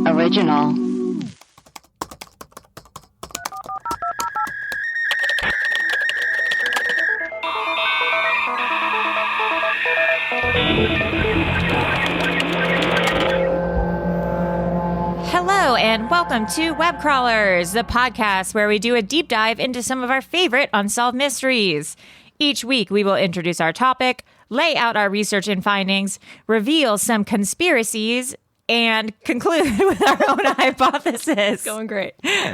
Original. Hello and welcome to Webcrawlers, the podcast where we do a deep dive into some of our favorite unsolved mysteries. Each week we will introduce our topic, lay out our research and findings, reveal some conspiracies, and conclude with our own hypothesis. Going great.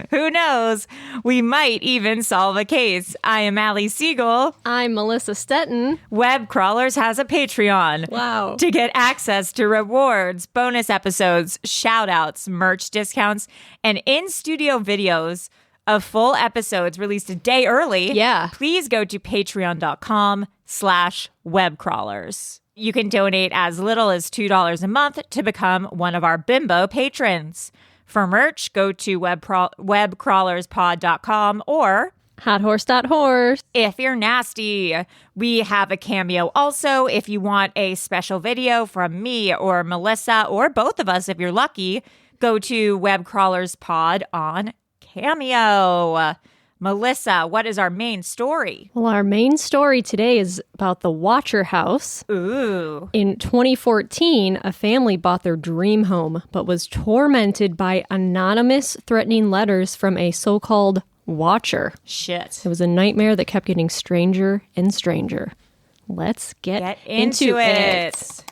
Who knows? We might even solve a case. I am Allie Siegel. I'm Melissa Stetton. Webcrawlers has a Patreon. Wow. To get access to rewards, bonus episodes, shout-outs, merch discounts, and in-studio videos of full episodes released a day early. Yeah. Please go to patreon.com/webcrawlers. You can donate as little as $2 a month to become one of our bimbo patrons. For merch, go to webcrawlerspod.com or Hothorse.horse. if you're nasty. We have a Cameo also. If you want a special video from me or Melissa or both of us, if you're lucky, go to Webcrawlerspod on Cameo. Melissa, what is our main story? Well, our main story today is about the Watcher House. Ooh. In 2014, a family bought their dream home, but was tormented by anonymous threatening letters from a so-called Watcher. Shit. It was a nightmare that kept getting stranger and stranger. Let's get into it.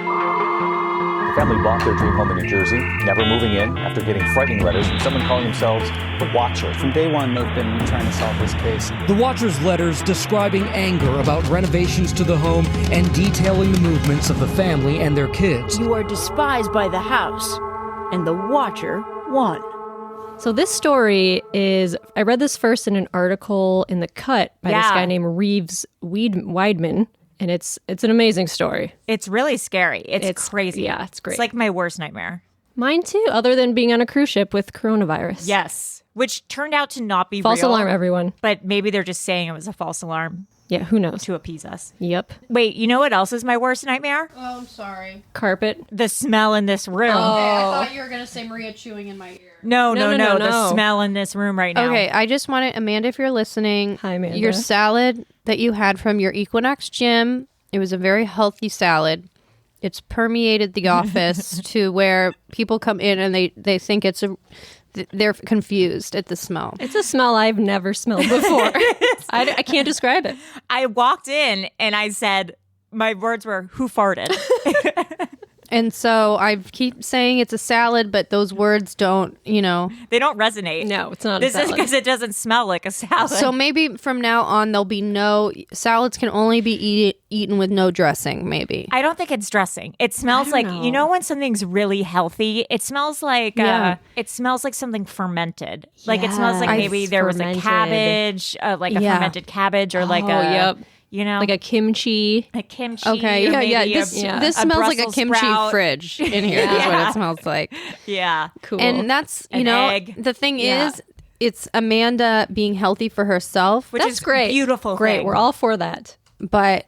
The family bought their dream home in New Jersey, never moving in after getting frightening letters from someone calling themselves the Watcher. From day one, they've been trying to solve this case. The Watcher's letters describing anger about renovations to the home and detailing the movements of the family and their kids. You are despised by the house, and the Watcher won. So this story is, I read this first in an article in The Cut by this guy named Reeves Weidman. And it's an amazing story. It's really scary. It's crazy. Yeah, it's great. It's like my worst nightmare. Mine too, other than being on a cruise ship with coronavirus. Yes. Which turned out to not be False real. alarm, everyone. But maybe they're just saying it was a false alarm Yeah, who knows? to appease us. Yep. Wait, you know what else is my worst nightmare? Oh, I'm sorry. Carpet. The smell in this room. Okay, I thought you were going to say Maria chewing in my ear. No. No. The smell in this room right now. Okay, I just wanted, Amanda, if you're listening, Hi, Amanda. your salad that you had from your Equinox gym, it was a very healthy salad. It's permeated the office to where people come in and they think they're confused at the smell. It's a smell I've never smelled before. I can't describe it. I walked in and I said, my words were, who farted? And so I keep saying it's a salad, but those words don't, They don't resonate. No, it's not This a is salad. because it doesn't smell like a salad. So maybe from now on, there'll be salads can only be eaten with no dressing, maybe. I don't think it's dressing. It smells I like, don't know. when something's really healthy, it smells like Yeah. it smells like something fermented. Like it smells like Yes. maybe there was a Fermented. cabbage, like a Yeah. fermented cabbage or like yep. Like Like a kimchi. a kimchi. Okay, or yeah. maybe This a smells like a Brussels kimchi sprout. fridge in here. Is what it smells like. Yeah. Cool. And that's An egg. the thing Yeah. is, it's Amanda being healthy for herself, Which That's is great. beautiful. Great. thing. We're all for that. but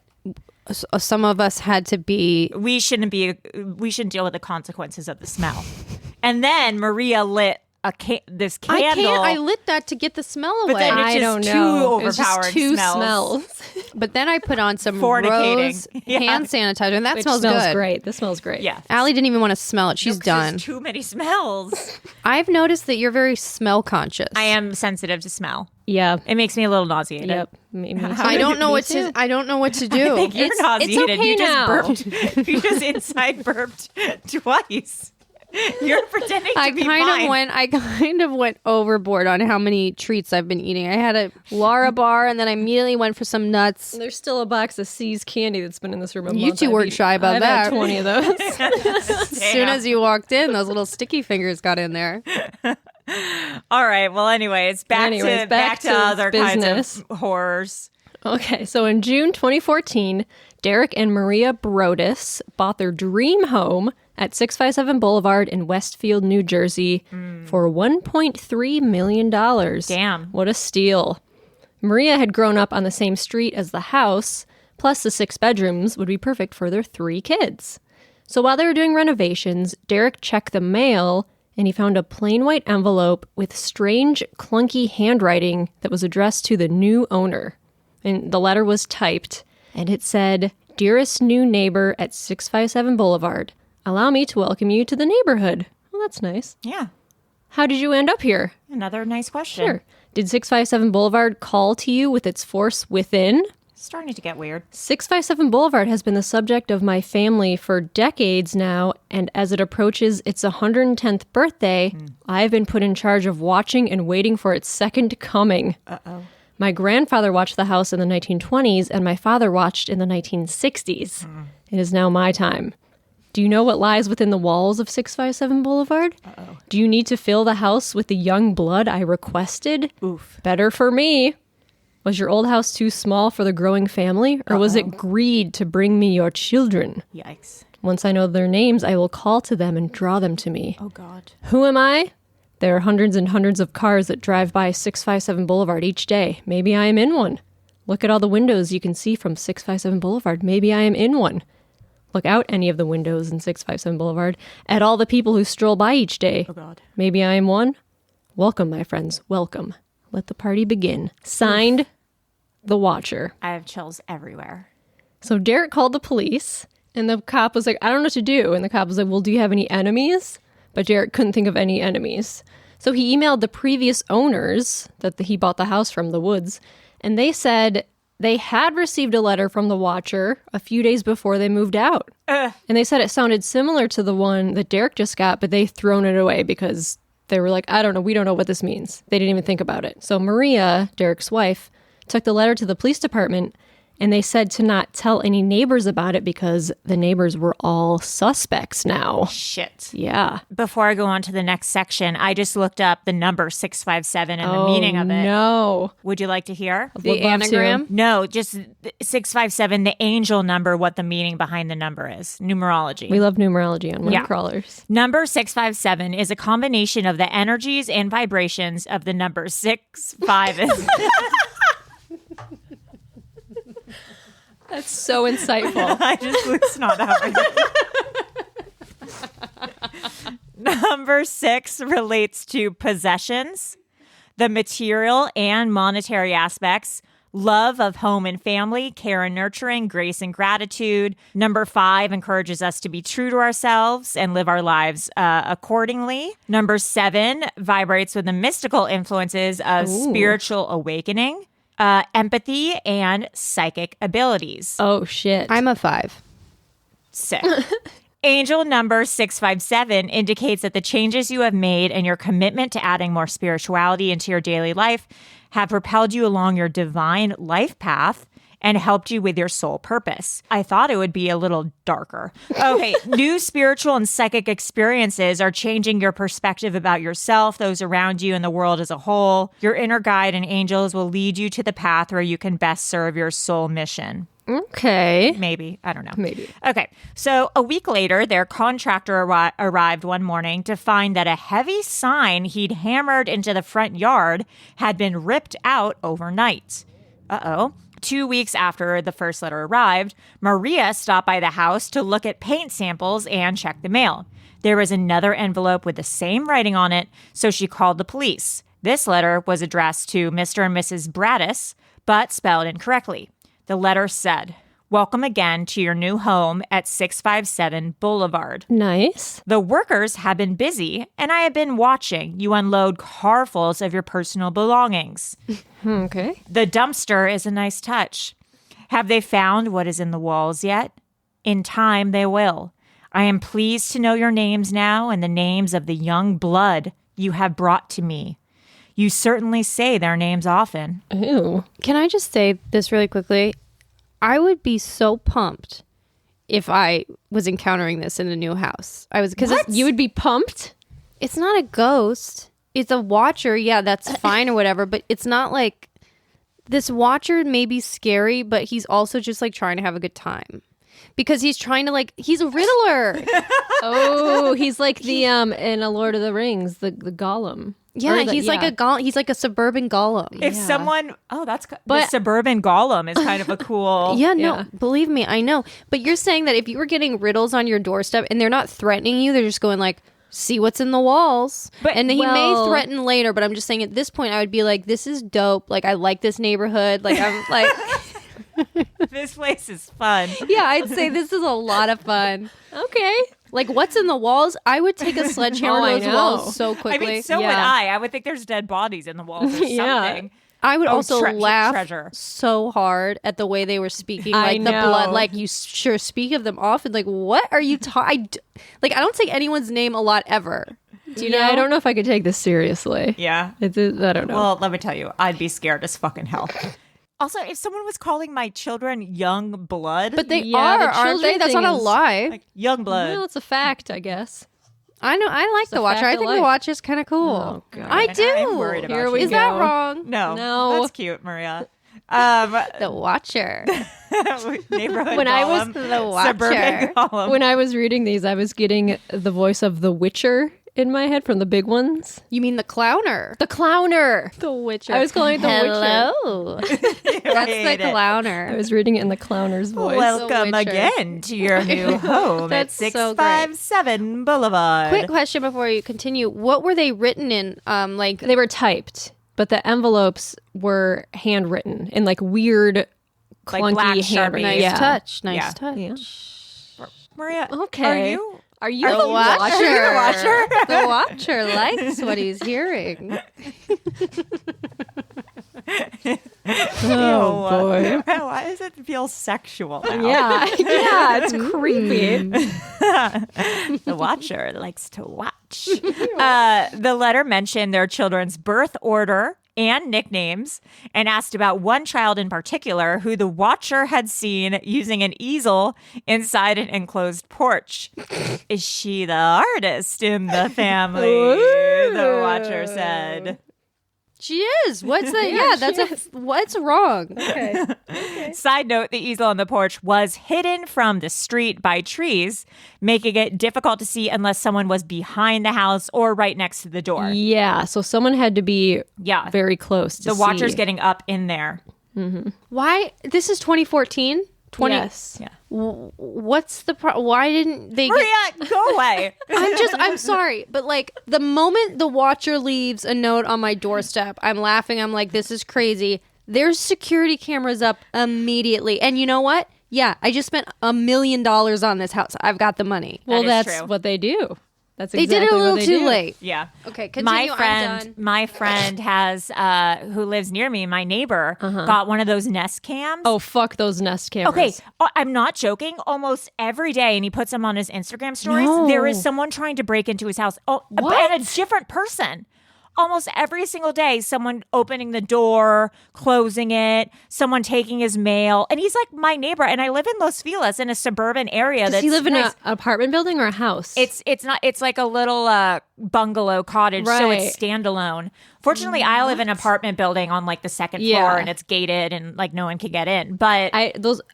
some of us had to be. We shouldn't deal with the consequences of the smell. And then Maria lit this candle. I lit that to get the smell But away. then it's I just don't too know. It was overpowered just two smells. But then I put on some Fornicating. Rose Yeah. hand sanitizer, and that Which smells smells good. great. This smells great. Yeah. Allie didn't even want to smell it. She's 'Cause done. there's too many smells. I've noticed that you're very smell conscious. I am sensitive to smell. Yeah. It makes me a little nauseated. Yep. Me too. I don't know Me what too. to. I don't know what to do. You're It's nauseated. okay You just now. burped. You just inside burped twice. You're pretending to I be kind of went overboard on how many treats I've been eating. I had a Lara bar, and then I immediately went for some nuts. There's still a box of C's candy that's been in this room a You month. two weren't shy about I've that. had 20 of those. As soon as you walked in, those little sticky fingers got in there. All right. Well, anyways, back to other business. kinds of horrors. Okay, so in June 2014, Derek and Maria Brodus bought their dream home at 657 Boulevard in Westfield, New Jersey for $1.3 million. Damn. What a steal. Maria had grown up on the same street as the house, plus the 6 bedrooms would be perfect for their 3 kids. So while they were doing renovations, Derek checked the mail and he found a plain white envelope with strange, clunky handwriting that was addressed to the new owner. And the letter was typed, and it said, "Dearest new neighbor at 657 Boulevard, allow me to welcome you to the neighborhood." Well, that's nice. Yeah. How did you end up here? Another nice question. Sure. Did 657 Boulevard call to you with its force within? Starting to get weird. 657 Boulevard has been the subject of my family for decades now, and as it approaches its 110th birthday, I've been put in charge of watching and waiting for its second coming. Uh-oh. My grandfather watched the house in the 1920s, and my father watched in the 1960s. It is now my time. Do you know what lies within the walls of 657 Boulevard? Uh-oh. Do you need to fill the house with the young blood I requested? Oof. Better for me. Was your old house too small for the growing family, or was it greed to bring me your children? Yikes. Once I know their names, I will call to them and draw them to me. Oh, God. Who am I? There are hundreds and hundreds of cars that drive by 657 Boulevard each day. Maybe I am in one. Look at all the windows you can see from 657 Boulevard. Maybe I am in one. Look out any of the windows in 657 Boulevard at all the people who stroll by each day. Oh, God. Maybe I am one. Welcome, my friends. Welcome. Let the party begin. Signed, The Watcher. I have chills everywhere. So Derek called the police, and the cop was like, I don't know what to do. And the cop was like, well, do you have any enemies? But Derek couldn't think of any enemies. So he emailed the previous owners that he bought the house from, the Woods, and they said they had received a letter from the Watcher a few days before they moved out. And they said it sounded similar to the one that Derek just got, but they'd thrown it away because they were like, I don't know, we don't know what this means. They didn't even think about it. So Maria, Derek's wife, took the letter to the police department, and they said to not tell any neighbors about it because the neighbors were all suspects now. Shit. Yeah. Before I go on to the next section, I just looked up the number 657 and the meaning of it. No. Would you like to hear? Would love anagram? to. No, just 657, the angel number, what the meaning behind the number is. Numerology. We love numerology on Yeah. Webcrawlers. Number 657 is a combination of the energies and vibrations of the number 6, 5, and... That's so insightful. I just blew snot out my Number 6 relates to possessions, the material and monetary aspects, love of home and family, care and nurturing, grace and gratitude. Number 5 encourages us to be true to ourselves and live our lives accordingly. Number 7 vibrates with the mystical influences of spiritual awakening, empathy, and psychic abilities. Oh, shit. I'm a 5. Sick. Angel number 657 indicates that the changes you have made and your commitment to adding more spirituality into your daily life have propelled you along your divine life path and helped you with your soul purpose. I thought it would be a little darker. Okay, new spiritual and psychic experiences are changing your perspective about yourself, those around you, and the world as a whole. Your inner guide and angels will lead you to the path where you can best serve your soul mission. Okay. Maybe. I don't know. Maybe. Okay. So a week later, their contractor arrived one morning to find that a heavy sign he'd hammered into the front yard had been ripped out overnight. Uh-oh. 2 weeks after the first letter arrived, Maria stopped by the house to look at paint samples and check the mail. There was another envelope with the same writing on it, so she called the police. This letter was addressed to Mr. and Mrs. Braddis, but spelled incorrectly. The letter said, "Welcome again to your new home at 657 Boulevard. Nice. The workers have been busy, and I have been watching you unload carfuls of your personal belongings. Okay. The dumpster is a nice touch. Have they found what is in the walls yet? In time they will. I am pleased to know your names now and the names of the young blood you have brought to me. You certainly say their names often." Ooh. Can I just say this really quickly? I would be so pumped if I was encountering this in the new house. You would be pumped? It's not a ghost. It's a watcher. Yeah, that's fine or whatever. But it's not like this watcher may be scary, but he's also just like trying to have a good time. because he's trying to like he's a Riddler. Oh, he's like the in a Lord of the Rings, the Gollum. Yeah, Or the- he's like a he's like a suburban Gollum. If someone, the suburban Gollum is kind of a cool. Yeah, no, believe me, I know. But you're saying that if you were getting riddles on your doorstep and they're not threatening you, they're just going like, see what's in the walls. And he may threaten later, but I'm just saying at this point I would be like, this is dope. Like, I like this neighborhood. Like, I'm like, This place is fun. yeah, I'd say this is a lot of fun. Okay. Like, what's in the walls? I would take a sledgehammer Oh, I to those know. walls so I quickly. mean, so would I would think there's dead bodies in the walls or Yeah. something. I would also laugh treasure. so hard at the way they were speaking, I like the know. blood. Like you sure speak of them often. Like what are you talking? Like I don't say anyone's name a lot ever. Do you know? I don't know if I could take this seriously. Yeah. I don't know. Well, let me tell you, I'd be scared as fucking hell. Also, if someone was calling my children young blood, But they Yeah, are, the aren't they? children That's not thing a is- lie. like young blood. Well, it's a fact, I guess. I know. I like a the Watcher. fact I of think the life. Watch is kind of cool. Oh, God. I do. I'm worried about Here you. we Is that go. wrong? No, that's cute, Maria. The Watcher. Neighborhood When I was Gollum, the Watcher. suburban Gollum. When I was reading these, I was getting the voice of the Witcher in my head from the big ones. You mean the Clowner? The Clowner. The Witcher. I was calling it the Witcher. Hello. That's the I Clowner. was reading it in the Clowner's voice. Welcome The Witcher. again to your new home at That's so great. 657 Boulevard. Quick question before you continue. What were they written in? Like They were typed, but the envelopes were handwritten in like weird, Like clunky black handwriting. Sharpie. nice Yeah. touch. Nice Yeah. touch. Yeah. Maria, Okay. are you Are you The Watcher. the Watcher? The Watcher likes what he's hearing. Oh, boy. Why does it feel sexual now? Yeah, yeah, it's creepy. The Watcher likes to watch. The letter mentioned their children's birth order and nicknames and asked about one child in particular who the Watcher had seen using an easel inside an enclosed porch. Is she the artist in the family? The Watcher said. She is. What's that? Yeah, that's what's wrong? Side note, the easel on the porch was hidden from the street by trees, making it difficult to see unless someone was behind the house or right next to the door. Yeah, so someone had to be Yeah. very close to The Watcher's see. getting up in there. Why? This is 2014. 20. Yes. Yeah. What's the why didn't they Maria, go away. I'm sorry, but like the moment the Watcher leaves a note on my doorstep, I'm laughing. I'm like, this is crazy. There's security cameras up immediately. And you know what? Yeah, I just spent $1 million on this house. I've got the money. Well, That is that's true. what they do. That's They exactly did it a what little they too do. late. Yeah. Okay, continue. I'm done. My friend has who lives near me, my neighbor, got one of those Nest cams. Oh, fuck those Nest cameras. Okay, I'm not joking. Almost every day, and he puts them on his Instagram stories, No. there is someone trying to break into his house. Oh, and a different person. Almost every single day, someone opening the door, closing it, someone taking his mail. And he's like my neighbor, and I live in Los Feliz in a suburban area. Does he live in an apartment building or a house? It's not. It's like a little bungalow cottage, so Right. it's standalone. Fortunately, I live in an apartment building on like the second Yeah. floor, and it's gated, and like no one can get in. But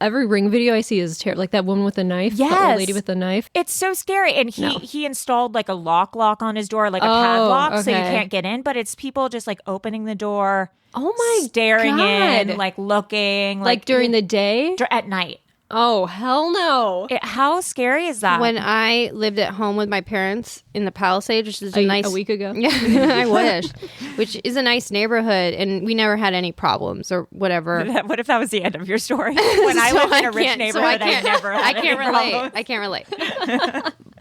every Ring video I see is terrible. Like that woman with the knife. The Yes. old lady with the knife. it's so scary. And he installed like a lock on his door, like a Oh, padlock, so you okay. can't get in. But it's people just like opening the door, Oh my staring God. in, like looking, Like during the day? at night. Oh, hell no. How scary is that? When I lived at home with my parents in the Palisades, which is a nice a week ago. Yeah, I wish. Which is a nice neighborhood, and we never had any problems or whatever. what if that was the end of your story? When I lived in a rich neighborhood, I never had any problems. I can't relate.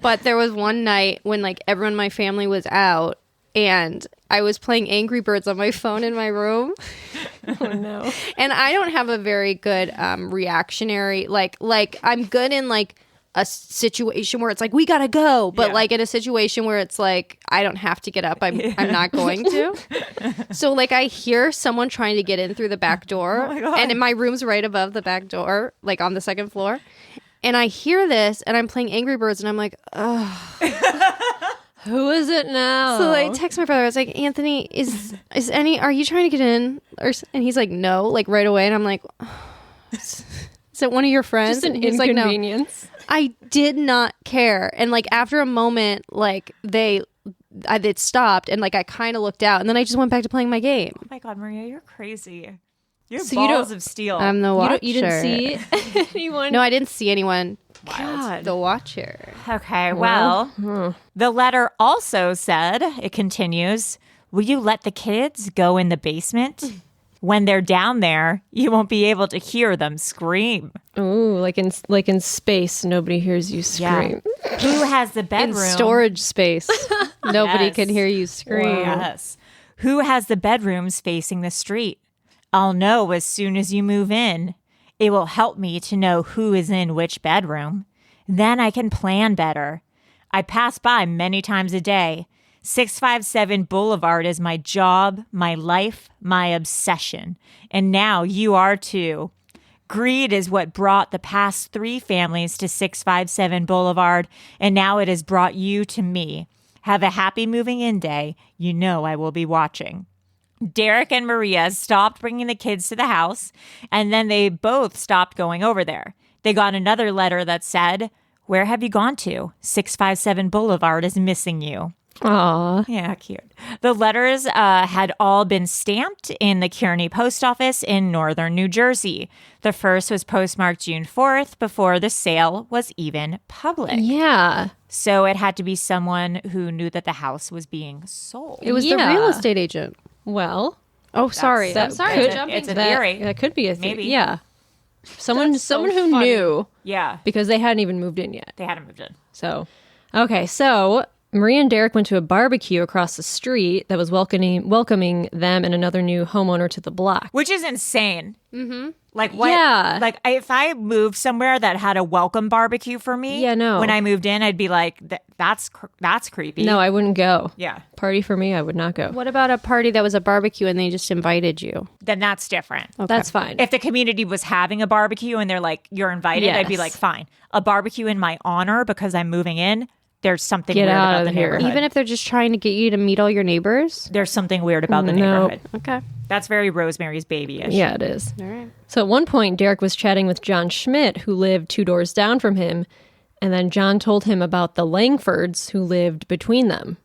But there was one night when like everyone in my family was out, and I was playing Angry Birds on my phone in my room. Oh no. And I don't have a very good reactionary like I'm good in like a situation where it's like we gotta go, but Yeah. like in a situation where it's like I don't have to get up, I'm not going to. So like I hear someone trying to get in through the back door, and my room's right above the back door, like on the second floor. And I hear this, and I'm playing Angry Birds, and I'm like, Who is it now? so I text my brother. I was like, Anthony, are you trying to get in? And he's like, no, like right away. And I'm like, is Is it one of your friends? Just an And he's like, no. inconvenience. I did not care. And like after a moment, like it stopped and like I kind of looked out and then I just went back to playing my game. Oh my God, Maria, you're crazy. You have So you balls don't- of steel. I'm the watcher. You didn't see anyone? No, I didn't see anyone. Wild. The watcher. Okay, well, the letter also said, it continues, will you let the kids go in the basement? When they're down there, you won't be able to hear them scream. Ooh, like in space, nobody hears you scream. Who has the In bedroom? storage space. Nobody Yes. can hear you scream. Yes. Who has the bedrooms facing the street? I'll know as soon as you move in. It will help me to know who is in which bedroom. Then I can plan better. I pass by many times a day. 657 Boulevard is my job, my life, my obsession. And now you are too. Greed is what brought the past 3 families to 657 Boulevard, and now it has brought you to me. Have a happy moving in day. You know I will be watching. Derek and Maria stopped bringing the kids to the house, and then they both stopped going over there. They got another letter that said, where have you gone to? 657 Boulevard is missing you. Aw. Yeah, cute. The letters had all been stamped in the Kearney post office in northern New Jersey. The first was postmarked June 4th before the sale was even public. Yeah. So it had to be someone who knew that the house was being sold. It was the Yeah. real estate agent. Well, Oh, sorry. that I'm sorry. could- I'm jumping. It's a that, theory. that could be a theory. Maybe. Yeah. Someone That's so who funny. knew Yeah, because they hadn't even moved in yet. they hadn't moved in. So, okay. So Maria and Derek went to a barbecue across the street that was welcoming them and another new homeowner to the block. Which is insane. Mm-hmm. Like what? Yeah. Like if I moved somewhere that had a welcome barbecue for me, Yeah, no. when I moved in, I'd be like, that's creepy. No, I wouldn't go. Yeah. Party for me, I would not go. What about a party that was a barbecue and they just invited you? Then that's different. That's fine. If the community was having a barbecue and they're like, you're invited, I'd be Yes. like, fine. A barbecue in my honor because I'm moving in, there's something Get weird out about of the here. neighborhood. Even if they're just trying to get you to meet all your neighbors? There's something weird about the No. neighborhood. Okay. That's very Rosemary's Baby-ish. Yeah, it is. All right. So at one point, Derek was chatting with John Schmidt, who lived 2 doors down from him, and then John told him about the Langfords who lived between them.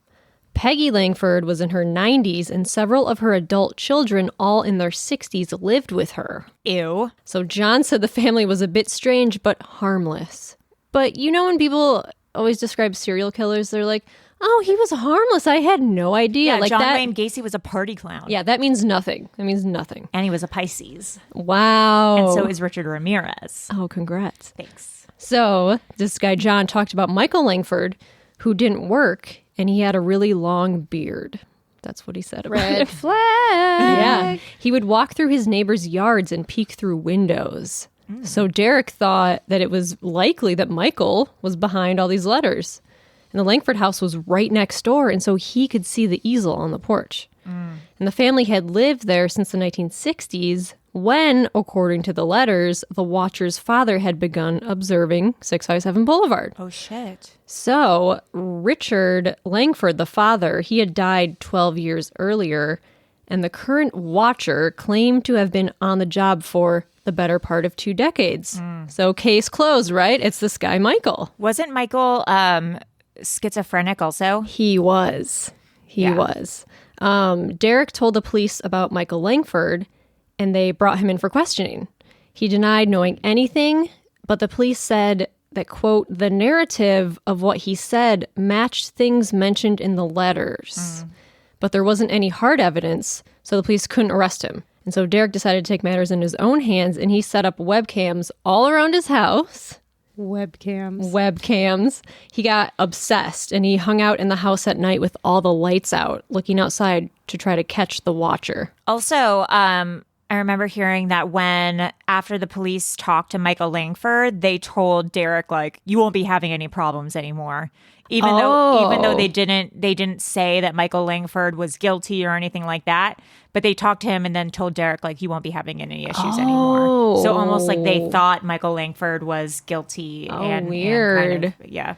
Peggy Langford was in her 90s, and several of her adult children, all in their 60s, lived with her. Ew. So John said the family was a bit strange, but harmless. But you know when people always describe serial killers, they're like, oh, he was harmless. I had no idea. Yeah, like John that. Wayne Gacy was a party clown. Yeah, that means nothing. That means nothing. And he was a Pisces. Wow. And so is Richard Ramirez. Oh, congrats. Thanks. So this guy John talked about Michael Langford, who didn't work, and he had a really long beard. That's what he said about Red it. flag. Yeah. He would walk through his neighbors' yards and peek through windows. So Derek thought that it was likely that Michael was behind all these letters. And the Langford house was right next door, and so he could see the easel on the porch. And the family had lived there since the 1960s when, according to the letters, the Watcher's father had begun observing 657 Boulevard. Oh, shit. So Richard Langford, the father, he had died 12 years earlier, and the current Watcher claimed to have been on the job for the better part of 2 decades. So case closed, right? It's this guy, Michael. Wasn't Michael schizophrenic also? He was. He Yeah. was. Derek told the police about Michael Langford, and they brought him in for questioning. He denied knowing anything, but the police said that, quote, the narrative of what he said matched things mentioned in the letters. But there wasn't any hard evidence, so the police couldn't arrest him. And so Derek decided to take matters in his own hands, and he set up webcams all around his house. Webcams. He got obsessed, and he hung out in the house at night with all the lights out, looking outside to try to catch the Watcher. Also, I remember hearing that after the police talked to Michael Langford, they told Derek, like, you won't be having any problems anymore. Even though they didn't say that Michael Langford was guilty or anything like that, but they talked to him and then told Derek, like, you won't be having any issues anymore. So almost like they thought Michael Langford was guilty. And weird. kind of, yeah.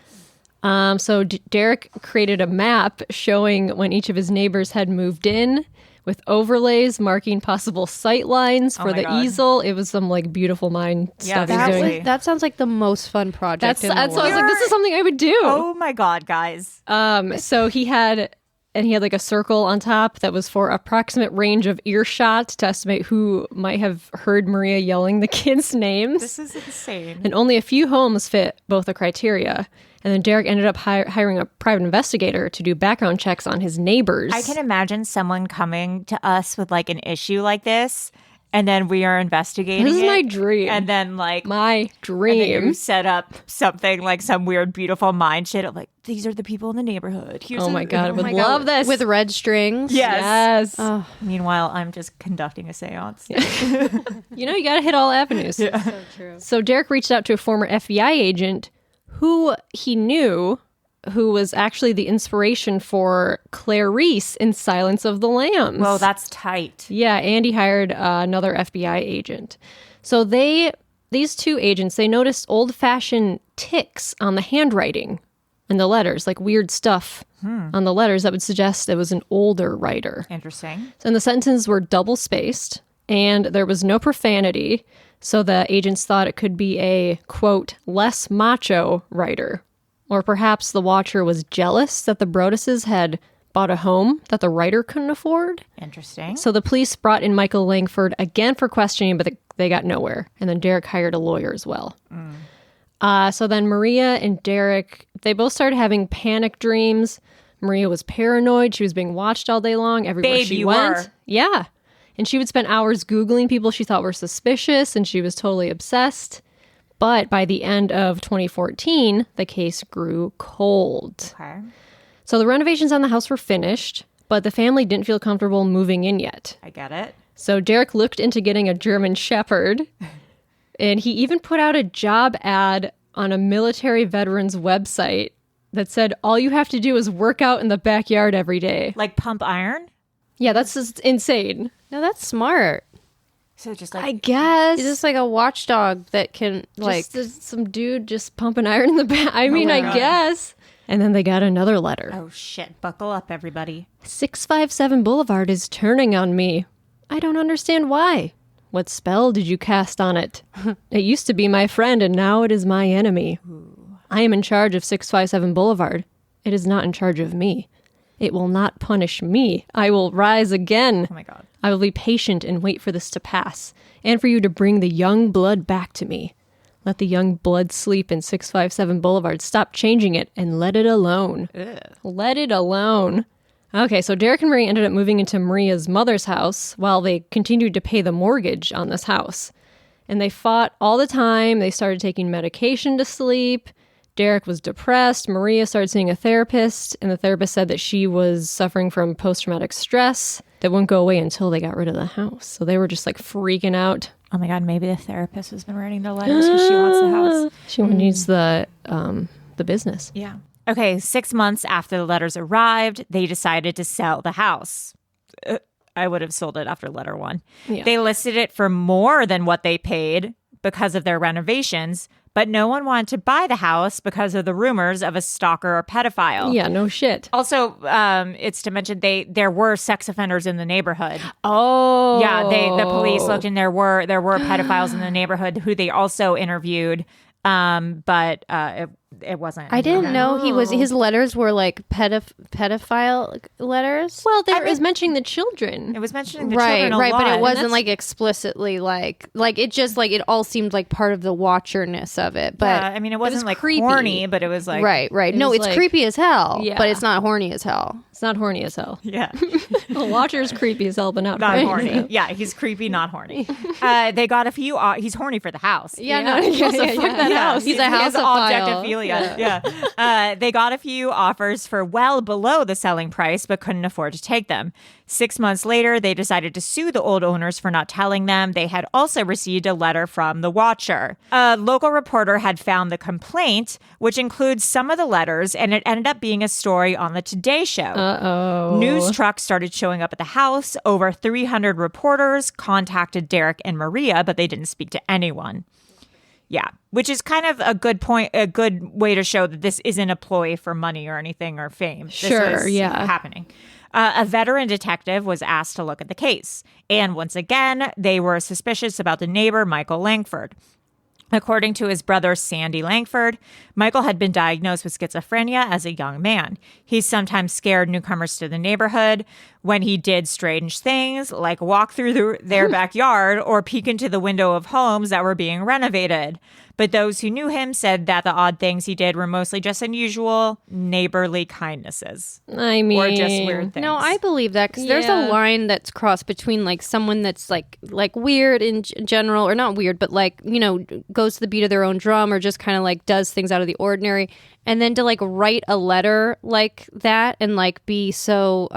So Derek created a map showing when each of his neighbors had moved in, with overlays marking possible sight lines for my the God. easel. It was some like beautiful mind stuff he's doing. seriously. That sounds like the most fun project in the That's why I was world. like, this is something I would do. Oh my God, guys. So he had like a circle on top that was for approximate range of earshot to estimate who might have heard Maria yelling the kids' names. This is insane. And only a few homes fit both the criteria. And then Derek ended up hiring a private investigator to do background checks on his neighbors. I can imagine someone coming to us with like an issue like this, and then we are investigating This is it, my dream. And then like My and then dream. you set up something like some weird, beautiful mind shit of like, these are the people in the neighborhood. Here's Oh a- my God, I would my love God, this. with red strings. Yes. Yes. Meanwhile, I'm just conducting a seance. You know, you got to hit all avenues. Yeah. So true. So Derek reached out to a former FBI agent who he knew who was actually the inspiration for Clarice in Silence of the Lambs. Well, that's tight. Yeah, and he hired another FBI agent. So these two agents, they noticed old-fashioned ticks on the handwriting and the letters, like weird stuff on the letters that would suggest it was an older writer. Interesting. And the sentences were double-spaced, and there was no profanity, so the agents thought it could be a, quote, less macho writer. Or perhaps the watcher was jealous that the Broadduses had bought a home that the writer couldn't afford. Interesting. So the police brought in Michael Langford again for questioning, but they got nowhere. And then Derek hired a lawyer as well. So then Maria and Derek, they both started having panic dreams. Maria was paranoid. She was being watched all day long everywhere Babe, she you went. were. Yeah. And she would spend hours Googling people she thought were suspicious, and she was totally obsessed. But by the end of 2014, the case grew cold. Okay. So the renovations on the house were finished, but the family didn't feel comfortable moving in yet. I get it. So Derek looked into getting a German Shepherd, and he even put out a job ad on a military veterans website that said, all you have to do is work out in the backyard every day. Like pump iron? Yeah, that's just insane. No, that's smart. So just like I guess. It's just like a watchdog that can like some dude just pumping iron in the back. I mean, I guess. And then they got another letter. oh shit, buckle up everybody. 657 Boulevard is turning on me. I don't understand why. What spell did you cast on it? It used to be my friend and now it is my enemy. I am in charge of 657 Boulevard. It is not in charge of me. It will not punish me. I will rise again. Oh my God. I will be patient and wait for this to pass, and for you to bring the young blood back to me. Let the young blood sleep in 657 Boulevard. Stop changing it and let it alone. Let it alone. Okay, so Derek and Marie ended up moving into Maria's mother's house while they continued to pay the mortgage on this house. And they fought all the time. They started taking medication to sleep. Derek was depressed. Maria started seeing a therapist, and the therapist said that she was suffering from post-traumatic stress that wouldn't go away until they got rid of the house. So they were just like freaking out. Oh my God, maybe the therapist has been writing the letters because she wants the house. She needs the business. Yeah. Okay, 6 months after the letters arrived, they decided to sell the house. I would have sold it after letter one. Yeah. They listed it for more than what they paid because of their renovations, but no one wanted to buy the house because of the rumors of a stalker or pedophile. Yeah, no shit. Also, it's to mention there were sex offenders in the neighborhood. Oh. Yeah, the police looked and there were pedophiles in the neighborhood who they also interviewed. But it wasn't. I didn't know his letters were like pedophile letters. Well, there is mentioning the children. It was mentioning the right, children a right, lot. but it And wasn't that's- like explicitly like it just like it all seemed like part of the watcherness of it. But I mean, it wasn't was like creepy. horny, but it was like right. It No, was it's like- creepy as hell. Yeah. But it's not horny as hell. It's not horny as hell. Yeah, The Watcher's creepy as hell, but not, not horny. horny. Yeah, he's creepy, not horny. They got a few. He's horny for the house. Yeah, no, he wants to fuck that house. He's a He has houseophile. objectophilia. Yeah. They got a few offers for well below the selling price, but couldn't afford to take them. 6 months later, they decided to sue the old owners for not telling them. They had also received a letter from the Watcher. A local reporter had found the complaint, which includes some of the letters, and it ended up being a story on the Today Show. Uh-oh. News trucks started showing up at the house. Over 300 reporters contacted Derek and Maria, but they didn't speak to anyone. Yeah, which is kind of a good point, a good way to show that this isn't a ploy for money or anything or fame. This Sure, was yeah. happening. A veteran detective was asked to look at the case. And once again, they were suspicious about the neighbor, Michael Langford. According to his brother, Sandy Langford, Michael had been diagnosed with schizophrenia as a young man. He sometimes scared newcomers to the neighborhood when he did strange things like walk through their backyard or peek into the window of homes that were being renovated. But those who knew him said that the odd things he did were mostly just unusual neighborly kindnesses. I mean, or just weird things. No, I believe that because there's a line that's crossed between like someone that's like weird in general, or not weird, but like, you know, goes to the beat of their own drum or just kind of like does things out of the ordinary. And then to like write a letter like that and like be so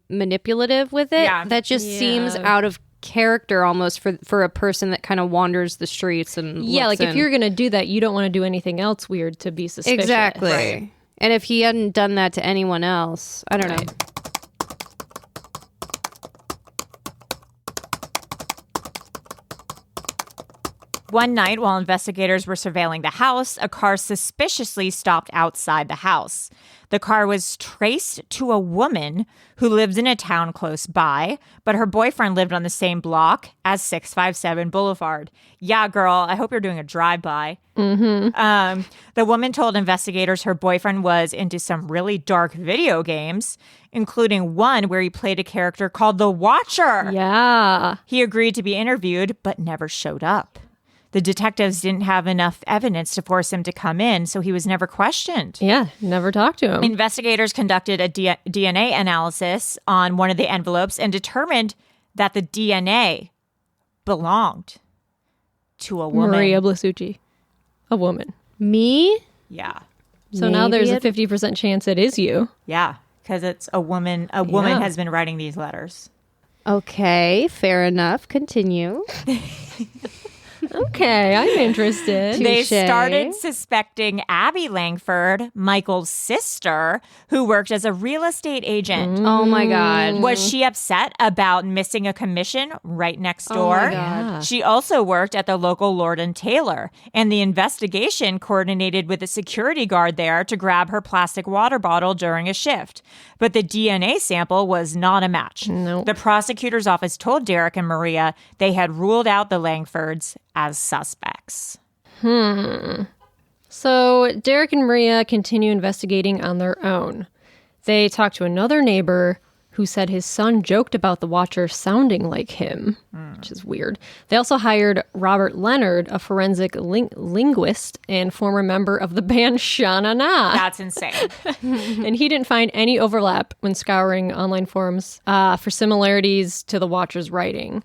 manipulative with it, that just seems out of character almost for a person that kind of wanders the streets and like if you're gonna do that, you don't want to do anything else weird to be suspicious. Exactly. Right. And if he hadn't done that to anyone else, I don't know. One night, while investigators were surveilling the house, a car suspiciously stopped outside the house. The car was traced to a woman who lived in a town close by, but her boyfriend lived on the same block as 657 Boulevard. Yeah, girl, I hope you're doing a drive-by. The woman told investigators her boyfriend was into some really dark video games, including one where he played a character called the Watcher. Yeah. He agreed to be interviewed, but never showed up. The detectives didn't have enough evidence to force him to come in, so he was never questioned. Yeah, never talked to him. Investigators conducted a DNA analysis on one of the envelopes and determined that the DNA belonged to a woman. Maria Blasucci. A woman. Me? Yeah. So now there's a 50% chance it is you. Yeah, because it's a woman. A woman has been writing these letters. Okay, fair enough. Continue. Okay, I'm interested. They Touche. started suspecting Abby Langford, Michael's sister, who worked as a real estate agent. Oh my God. Was she upset about missing a commission right next door? my God. She also worked at the local Lord & Taylor, and the investigation coordinated with a security guard there to grab her plastic water bottle during a shift. But the DNA sample was not a match. Nope. The prosecutor's office told Derek and Maria they had ruled out the Langfords as suspects. So Derek and Maria continue investigating on their own. They talked to another neighbor who said his son joked about the Watcher sounding like him, which is weird. They also hired Robert Leonard, a forensic linguist and former member of the band Sha-Na Na. That's insane. And he didn't find any overlap when scouring online forums for similarities to the Watcher's writing.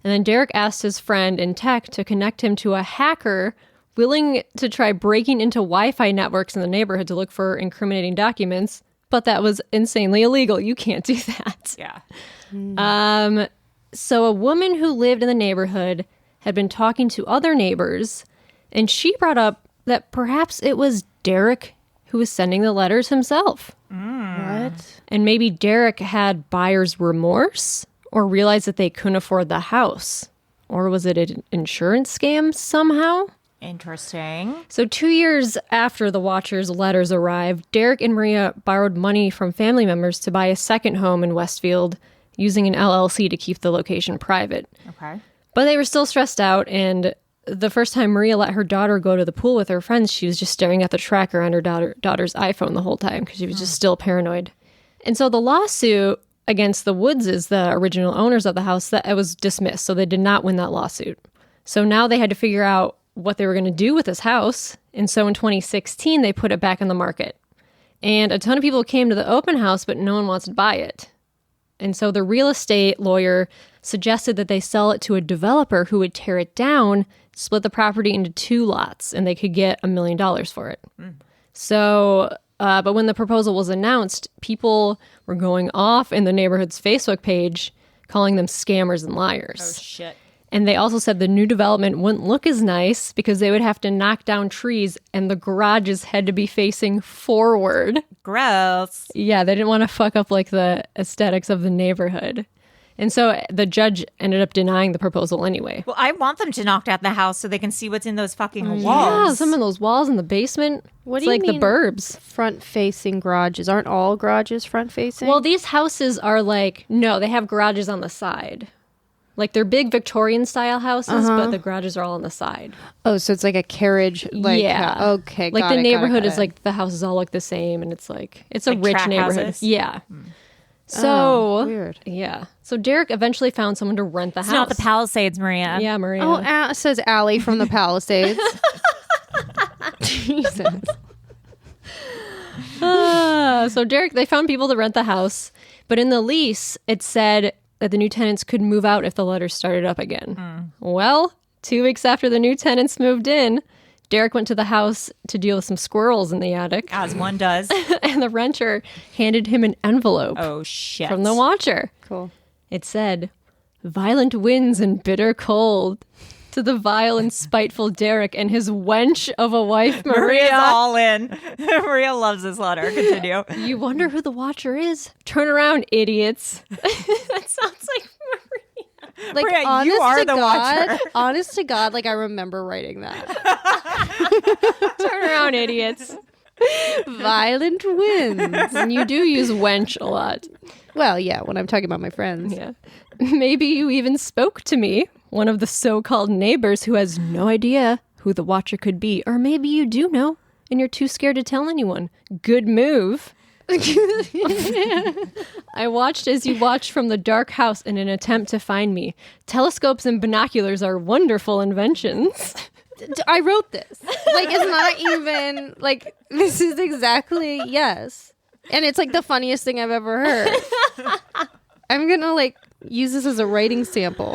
And then Derek asked his friend in tech to connect him to a hacker willing to try breaking into Wi-Fi networks in the neighborhood to look for incriminating documents, but that was insanely illegal. You can't do that. Yeah. So a woman who lived in the neighborhood had been talking to other neighbors, and she brought up that perhaps it was Derek who was sending the letters himself. What? And maybe Derek had buyer's remorse or realized that they couldn't afford the house. Or was it an insurance scam somehow? Interesting. So 2 years after the Watcher's letters arrived, Derek and Maria borrowed money from family members to buy a second home in Westfield using an LLC to keep the location private. Okay. But they were still stressed out, and the first time Maria let her daughter go to the pool with her friends, she was just staring at the tracker on her daughter's iPhone the whole time because she was just still paranoid. And so the lawsuit against the Woodses, the original owners of the house, that it was dismissed, so they did not win that lawsuit. So now they had to figure out what they were going to do with this house, and so in 2016, they put it back on the market. And a ton of people came to the open house, but no one wants to buy it. And so the real estate lawyer suggested that they sell it to a developer who would tear it down, split the property into 2 lots, and they could get $1 million for it. So, but when the proposal was announced, people were going off in the neighborhood's Facebook page, calling them scammers and liars. Oh, shit. And they also said the new development wouldn't look as nice because they would have to knock down trees and the garages had to be facing forward. Gross. Yeah, they didn't want to fuck up like the aesthetics of the neighborhood. And so the judge ended up denying the proposal anyway. Well, I want them to knock down the house so they can see what's in those fucking walls. Yeah, some of those walls in the basement. What it's do you like mean the burbs. Front-facing garages. Aren't all garages front-facing? Well, these houses are like, no, they have garages on the side. Like they're big Victorian style houses, but the garages are all on the side. oh, so it's like a carriage. Like, yeah. Okay. Like got the it, got it, neighborhood got is it. like the houses all look the same, and it's like it's a Like rich tract neighborhood. houses? Yeah. So Oh, weird. Yeah. So Derek eventually found someone to rent the It's house. not the Palisades, Maria. Yeah, Maria. Oh, says Allie from the Palisades. Jesus. So Derek, they found people to rent the house, but in the lease, it said that the new tenants could move out if the letters started up again. Well, 2 weeks after the new tenants moved in, Derek went to the house to deal with some squirrels in the attic, As one does. and the renter handed him an envelope Oh, shit. from the watcher. Cool. It said, "Violent winds and bitter cold. To the vile and spiteful Derek and his wench of a wife, Maria's Maria. all in. Maria loves this letter. Continue. You wonder who the watcher is? Turn around, idiots." That sounds like Maria. Like, Maria, you honest are to the God, watcher. honest to God, like I remember writing that. Turn around, idiots. Violent winds. And you do use wench a lot. Well, yeah, when I'm talking about my friends. Yeah. Maybe you even spoke to me, one of the so-called neighbors who has no idea who the watcher could be. Or maybe you do know, and you're too scared to tell anyone. Good move. I watched as you watched from the dark house in an attempt to find me. Telescopes and binoculars are wonderful inventions. I wrote this. Like, it's not even, like, this is exactly, yes. And it's, like, the funniest thing I've ever heard. I'm gonna, like, use this as a writing sample.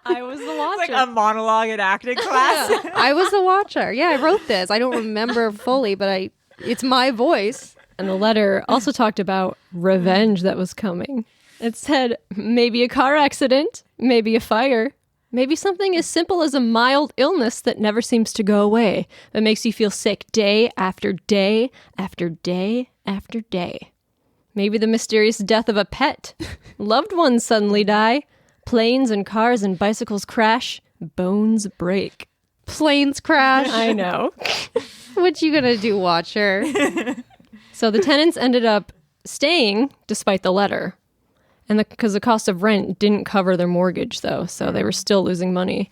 I was the watcher. Like a monologue in acting class. I was the watcher. Yeah, I wrote this. I don't remember fully, but it's my voice. And the letter also talked about revenge that was coming. It said, maybe a car accident, maybe a fire, maybe something as simple as a mild illness that never seems to go away, that makes you feel sick day after day after day after day. Maybe the mysterious death of a pet. Loved ones suddenly die. Planes and cars and bicycles crash. Bones break. Planes crash. I know. What you gonna do, watcher? So the tenants ended up staying despite the letter. And because the cost of rent didn't cover their mortgage, though, so they were still losing money.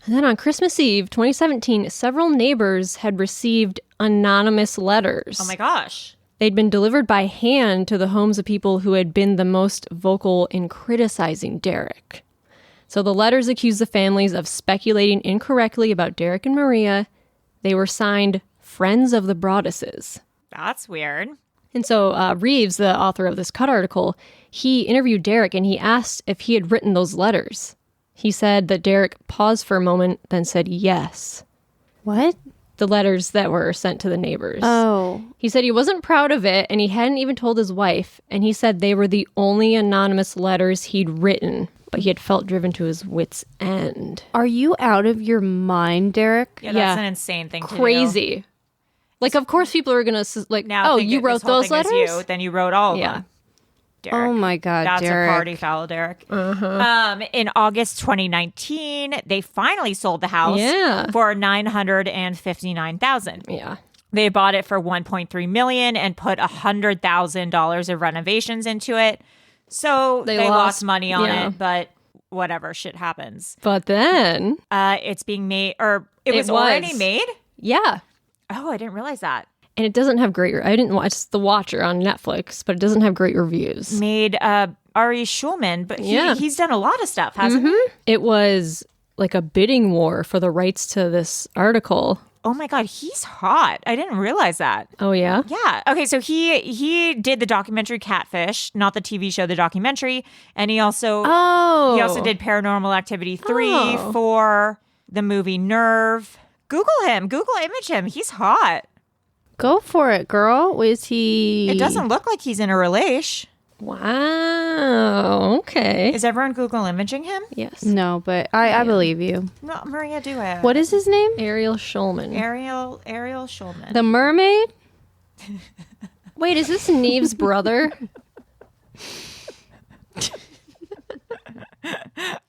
And then on Christmas Eve, 2017, several neighbors had received anonymous letters. Oh my gosh. They'd been delivered by hand to the homes of people who had been the most vocal in criticizing Derek. So the letters accused the families of speculating incorrectly about Derek and Maria. They were signed Friends of the Broadduses. That's weird. And so Reeves, the author of this cut article, he interviewed Derek and he asked if he had written those letters. He said that Derek paused for a moment, then said yes. What? The letters that were sent to the neighbors. Oh. He said he wasn't proud of it and he hadn't even told his wife. And he said they were the only anonymous letters he'd written, but he had felt driven to his wit's end. Are you out of your mind, Derek? Yeah, that's an insane thing to do. Crazy. Like, of course people are going to, like, Now oh, think you that wrote this whole those thing is letters? You, then you wrote all of Yeah. them. Derek. Oh my God, That's Derek. a party foul, Derek. In August 2019, they finally sold the house for $959,000. Yeah. They bought it for $1.3 million and put $100,000 of renovations into it. So they lost money on it, but whatever, shit happens. But then, It's being made, or it was already made? yeah. Oh, I didn't realize that. And it doesn't have great, I didn't watch The Watcher on Netflix, but it doesn't have great reviews. Made Ari Schulman, but he's done a lot of stuff, hasn't he? It was like a bidding war for the rights to this article. Oh my God, he's hot. I didn't realize that. Oh, yeah? Yeah. Okay, so he did the documentary Catfish, not the TV show, the documentary, and he also did Paranormal Activity 3 for the movie Nerve. Google him. Google image him. He's hot. Go for it, girl. Is he... It doesn't look like he's in a relation. Wow. Okay. Is everyone Google imaging him? Yes. No, but I believe you. No, Maria, do it. What is his name? Ariel Schulman. Ariel Schulman. The mermaid? Wait, is this Neve's brother?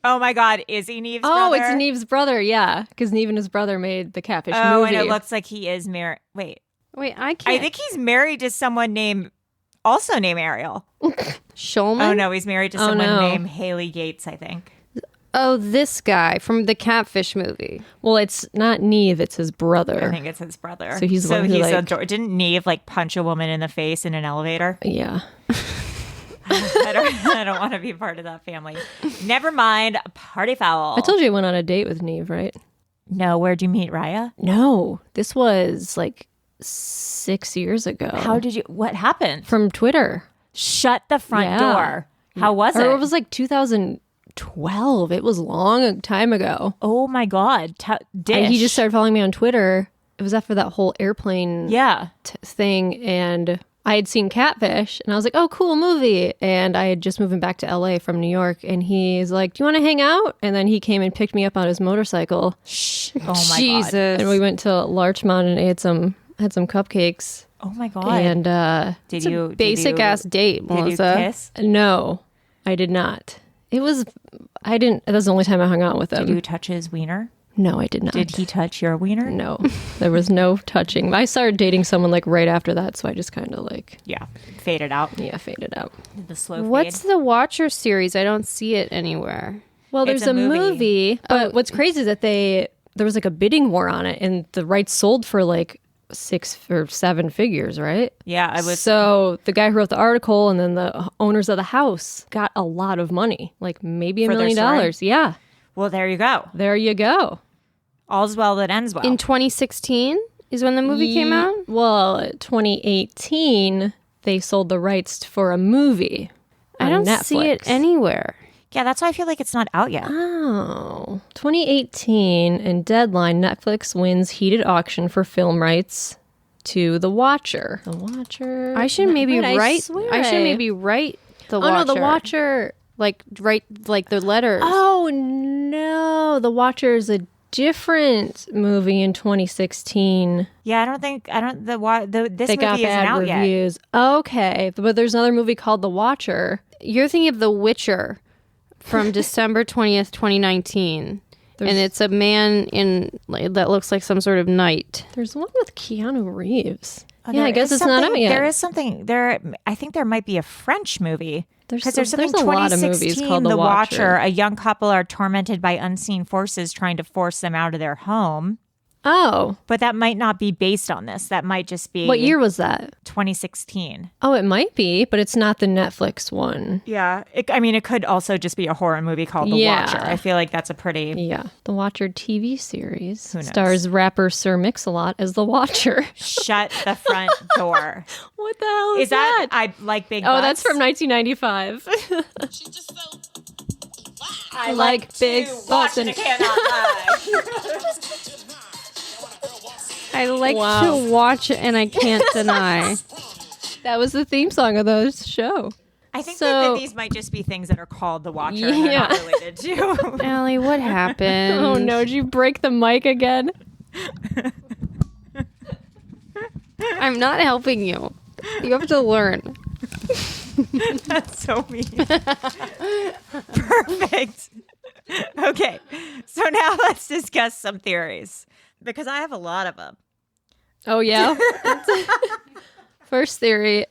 Oh my God, is he Neve's Oh, brother? it's Neve's brother, yeah. Because Neve and his brother made the Catfish Oh, movie. and it looks like he is married. Wait, I can't. I think he's married to someone named Ariel. Shulman? Oh no, he's married to someone no. named Haley Gates, I think. Oh, this guy from the Catfish movie. Well, it's not Neve, it's his brother. I think it's his brother. So he's the one who, like- didn't Neve like punch a woman in the face in an elevator? Yeah. I don't want to be part of that family. Never mind. Party foul. I told you I went on a date with Neve, right? No, where'd you meet Raya? No, this was like 6 years ago. What happened? From Twitter. Shut the front Yeah. door. How was it? Or it was like 2012. It was long time ago. Oh my God. Dish. And he just started following me on Twitter. It was after that whole airplane thing. And I had seen Catfish and I was like, oh, cool movie. And I had just moved back to LA from New York. And he's like, do you want to hang out? And then he came and picked me up on his motorcycle. Oh my Jesus. God. And we went to Larchmont and had some cupcakes. Oh my God. And did you Basic ass date, Did you Melissa. kiss? no, I did not. That was the only time I hung out with him. Did you touch his wiener? No, I did not. Did he touch your wiener? No, there was no touching. I started dating someone like right after that, so I just kind of Yeah. Faded out. faded out. The slow What's fade. the Watcher series? I don't see it anywhere. Well, It's there's a a movie. movie, but what's crazy is that there was like a bidding war on it, and the rights sold for like 6 or 7 figures, right? Yeah, I was. So the guy who wrote the article and then the owners of the house got a lot of money, like maybe $1 For their million. story? Yeah, Well, there you go. there you go. All's well that ends well. In 2016 is when the movie came out? Well, 2018, they sold the rights for a movie. I on don't see it Netflix. anywhere. yeah, that's why I feel like it's not out yet. Oh, 2018 and Deadline, Netflix wins heated auction for film rights to The Watcher. The Watcher. I should maybe Wait, write. swear I should maybe write the Watcher. Oh no, The Watcher. Like write like the letters. Oh no, The Watcher is a different movie in 2016. Yeah, this They movie got isn't bad out yet. reviews. Okay, but there's another movie called The Watcher. You're thinking of The Witcher from December 20th, 2019. And it's a man that looks like some sort of knight. There's one with Keanu Reeves. Oh, yeah, I there guess is it's not something- out yet. There is something there. I think there might be a French movie. There's Because there's something a lot of 2016, movies called The Watcher. A young couple are tormented by unseen forces trying to force them out of their home. Oh, But that might not be based on this. That might just be what year was that? 2016. Oh, it might be, but it's not the Netflix one. Yeah. It could also just be a horror movie called The Yeah. Watcher. I feel like that's a pretty... Yeah, The Watcher TV series knows? stars rapper Sir Mix-a-Lot as The Watcher. Shut the front door. What the hell Is that... I like big butts? Oh, that's from 1995. I like big butts and cannot lie. I like Wow. to watch and I can't deny. that was the theme song of the show. I think So- that these might just be things that are called The Watcher and they're Yeah. not related to. Allie, what happened? Oh no, did you break the mic again? I'm not helping you. You have to learn. That's so mean. Perfect. Okay, so now let's discuss some theories because I have a lot of them. Oh yeah. First theory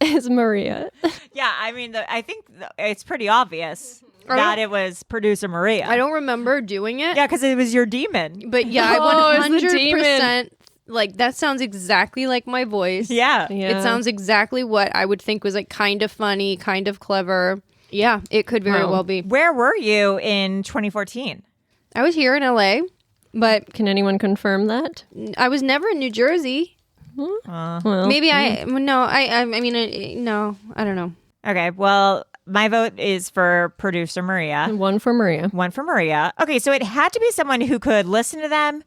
is Maria. Yeah, I think it's pretty obvious that it was producer Maria. I don't remember doing it. Yeah, because it was your demon. But yeah, Oh, I it's the 100% like that sounds exactly like my voice. Yeah. Yeah. It sounds exactly what I would think was like kind of funny, kind of clever. Yeah, it could very Wow. well be. Where were you in 2014? I was here in LA, but Can anyone confirm that? I was never in New Jersey. Well, Maybe I don't know. Okay, well, my vote is for producer Maria. one for Maria. One for Maria. Okay, so it had to be someone who could listen to them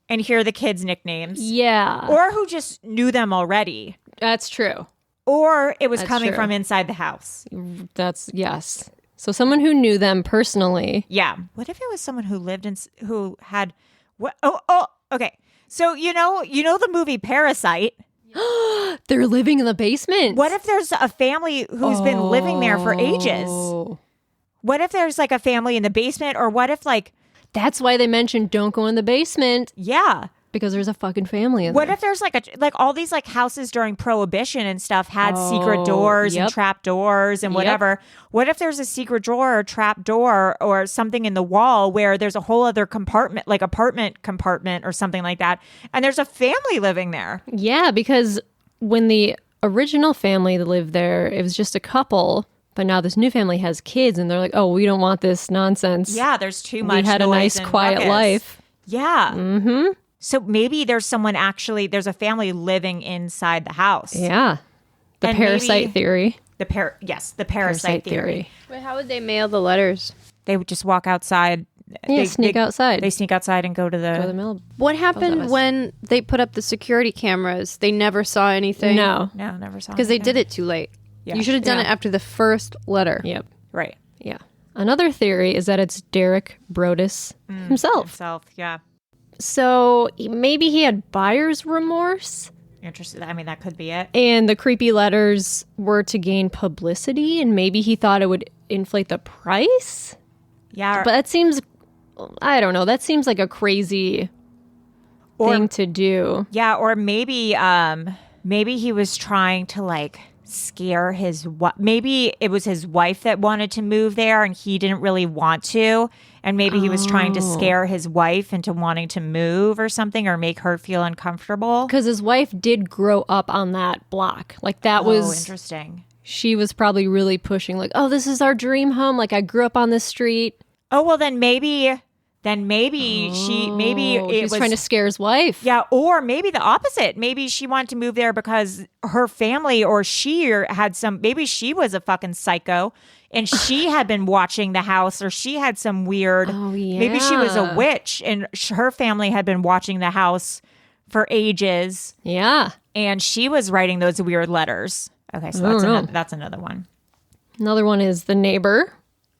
and hear the kids' nicknames. Yeah, Or who just knew them already. that's true. Or it was That's coming true. from inside the house. That's yes. So someone who knew them personally. Yeah. What if it was someone who lived in, who had, what? Oh, okay. So, you know the movie Parasite. They're living in the basement. What if there's a family who's been living there for ages? Oh. what if there's like a family in the basement, or what if like, That's why they mentioned don't go in the basement, yeah. because there's a fucking family in What there. if there's like all these like houses during Prohibition and stuff had secret Oh, doors and yep. trap doors and whatever. What if there's a secret drawer or trap door or something in the wall where there's a whole other compartment, like apartment compartment or something like that, and there's a family living there? Yeah, because when the original family that lived there, it was just a couple, but now this new family has kids, and they're like, oh, we don't want this nonsense. Yeah, there's too much. We had a noise nice, and quiet ruckus. life. Yeah. Mm-hmm. So maybe there's there's a family living inside the house. Yeah. The And parasite maybe- theory. The parasite theory. But how would they mail the letters? They would just walk outside. Yeah, sneak outside. They sneak outside and go to Go to the middle. What happened when they put up the security cameras? They never saw anything? No. No, never saw. Because they anything. did it too late. Yeah. You should have done Yeah. it after the first letter. Yep. Right. Yeah. Another theory is that it's Derek Brodus himself. Himself. Yeah. So maybe he had buyer's remorse, Interested. I mean, that could be it. and the creepy letters were to gain publicity, and maybe he thought it would inflate the price. Yeah. But that seems, I don't know, that seems like a crazy thing to do. Yeah, or maybe he was trying to like scare maybe it was his wife that wanted to move there and he didn't really want to, and maybe he was trying to scare his wife into wanting to move or something, or make her feel uncomfortable. Because his wife did grow up on that block. Like that was, interesting. she was probably really pushing like, oh, this is our dream home. Like I grew up on this street. Oh, well then maybe she He was trying to scare his wife. Yeah, or maybe the opposite. Maybe she wanted to move there because her family or maybe she was a fucking psycho and she had been watching the house, or she had some weird, maybe she was a yeah. witch and her family had been watching the house for ages Yeah. and she was writing those weird letters. Okay, so that's another one. Another one is the neighbor,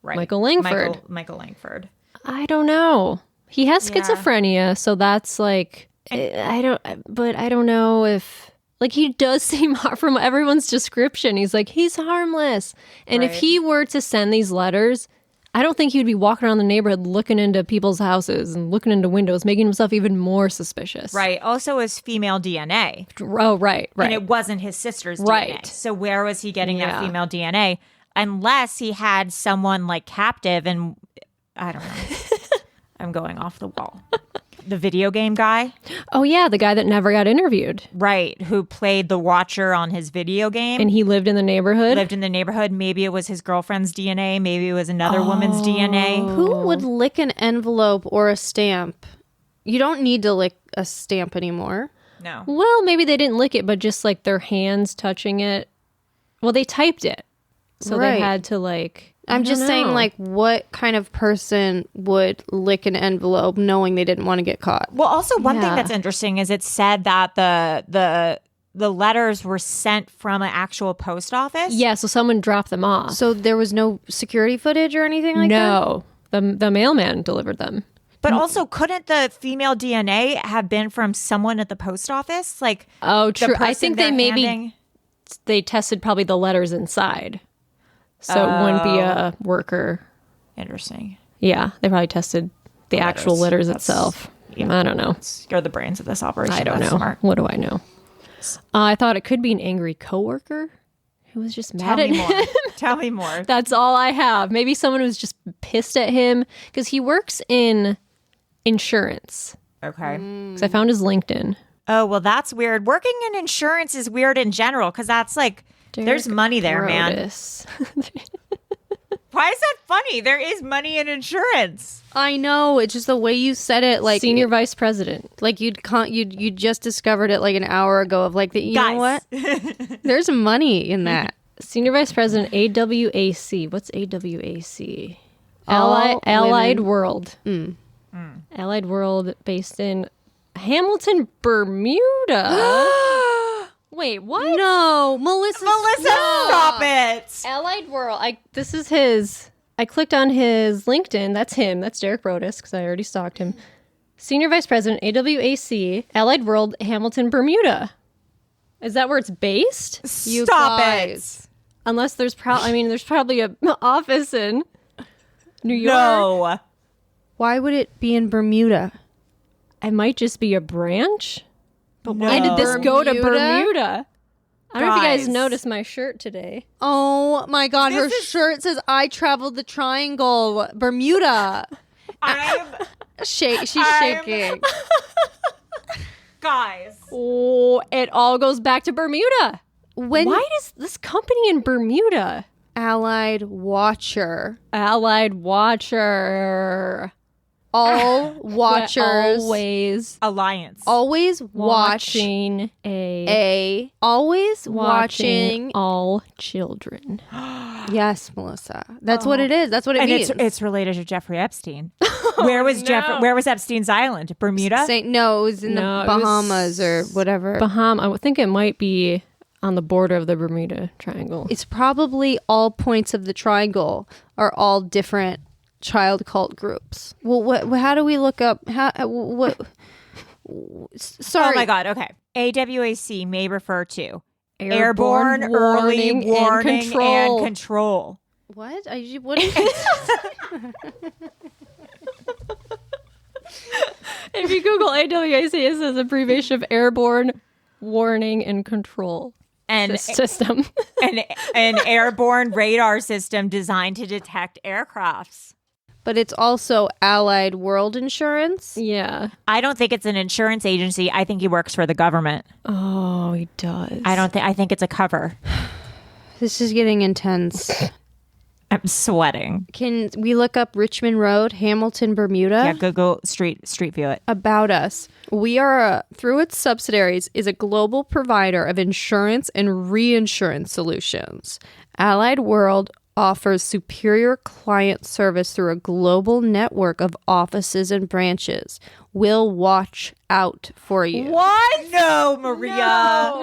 Right. Michael Langford. Michael Langford. I don't know. He has Yeah. schizophrenia, so that's like, I don't know if, like, he does seem, from everyone's description, he's like, he's harmless. And if Right. he were to send these letters, I don't think he'd be walking around the neighborhood looking into people's houses and looking into windows, making himself even more suspicious. Right. Also his female DNA. Oh, right. And it wasn't his sister's DNA. Right. So where was he getting that Yeah. female DNA? Unless he had someone like captive and I don't know. I'm going off the wall. The video game guy, Oh, yeah, the guy that never got interviewed. right, who played the Watcher on his video game. And he lived in the neighborhood. lived in the neighborhood. Maybe it was his girlfriend's DNA. Maybe it was another woman's DNA. Who would lick an envelope or a stamp? You don't need to lick a stamp anymore. No. Well, maybe they didn't lick it, but just like their hands touching it. Well, they typed it. So Right. they had to like. I'm I just don't saying, know. like, what kind of person would lick an envelope knowing they didn't want to get caught? Well, also one thing Yeah. that's interesting is it said that the letters were sent from an actual post office. Yeah, so someone dropped them off. So there was no security footage or anything like that? No, the mailman delivered them. But also, couldn't the female DNA have been from someone at the post office? Like, Oh, the true. I person think they they're maybe handing- they tested probably the letters inside, so it wouldn't be a worker. Interesting. Yeah, they probably tested the actual letters That's- itself. yeah. I don't know. You're the brains of this operation. I don't That's know. Smart. What do I know? I thought it could be an angry coworker who was just Tell mad at me him. more. Tell me more. That's all I have. Maybe someone was just pissed at him because he works in insurance. Okay. Because I found his LinkedIn. Oh, well, that's weird. Working in insurance is weird in general because that's like, there's Derek money there, man. Brodus. Why is that funny? There is money in insurance. I know. It's just the way you said it. Like, Senior vice president. like you just discovered it like an hour ago of like, you know Guys. what? There's money in that. Senior vice president, AWAC. What's AWAC? All Allied women. World. Allied World, based in Hamilton, Bermuda. Wait, what? No, Melissa. Stop it. Allied World. This is his. I clicked on his LinkedIn. That's him. That's Derek Brodus because I already stalked him. Senior Vice President, AWAC, Allied World, Hamilton, Bermuda. Is that where it's based? Stop it. Unless there's there's probably a office in New York. No. Why would it be in Bermuda? It might just be a branch. But No. why did this go to Bermuda? Bermuda? I don't know if you guys Guys. noticed my shirt today. Oh my God, her shirt says, I traveled the triangle, Bermuda. She's shaking. Guys. Oh, it all goes back to Bermuda. When Why does this company in Bermuda? Allied Watcher. Allied Watcher. All watchers. Alliance. Always watch Watching always watching watching. all children. Yes, Melissa. That's what it is. That's what it and means. it's related to Jeffrey Epstein. Where was Where was Epstein's Island? Bermuda? No, it was in No, the it was Bahamas or whatever. I would think it might be on the border of the Bermuda Triangle. It's probably all points of the triangle are all different child cult groups. Well, how do we look up? Sorry. Oh my God. Okay. AWAC may refer to Airborne early warning and warning control. and control. What? What is it? If you Google AWAC, it says abbreviation of Airborne Warning and Control And System. an airborne radar system designed to detect aircrafts. But it's also Allied World Insurance. Yeah. I don't think it's an insurance agency. I think he works for the government. Oh, he does. I think it's a cover. This is getting intense. I'm sweating. Can we look up Richmond Road, Hamilton, Bermuda? Yeah, Google Street View it. About us. We are, through its subsidiaries, is a global provider of insurance and reinsurance solutions. Allied World offers superior client service through a global network of offices and branches. We'll watch out for you. What? No, Maria.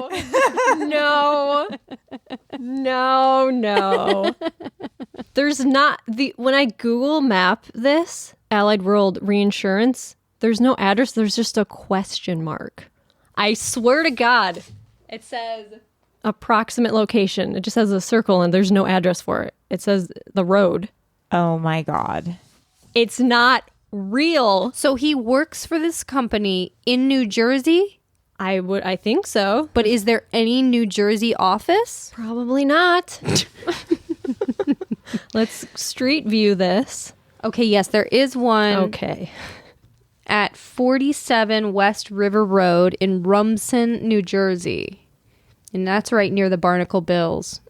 No. There's not when I Google map this Allied World Reinsurance, there's no address, there's just a question mark. I swear to God, it says approximate location. It just has a circle and there's no address for it. It says the road. Oh my God. It's not real. So he works for this company in New Jersey? I think so. But is there any New Jersey office? Probably not. Let's street view this. Okay, yes, there is one. Okay. At 47 West River Road in Rumson, New Jersey. And that's right near the Barnacle Bills.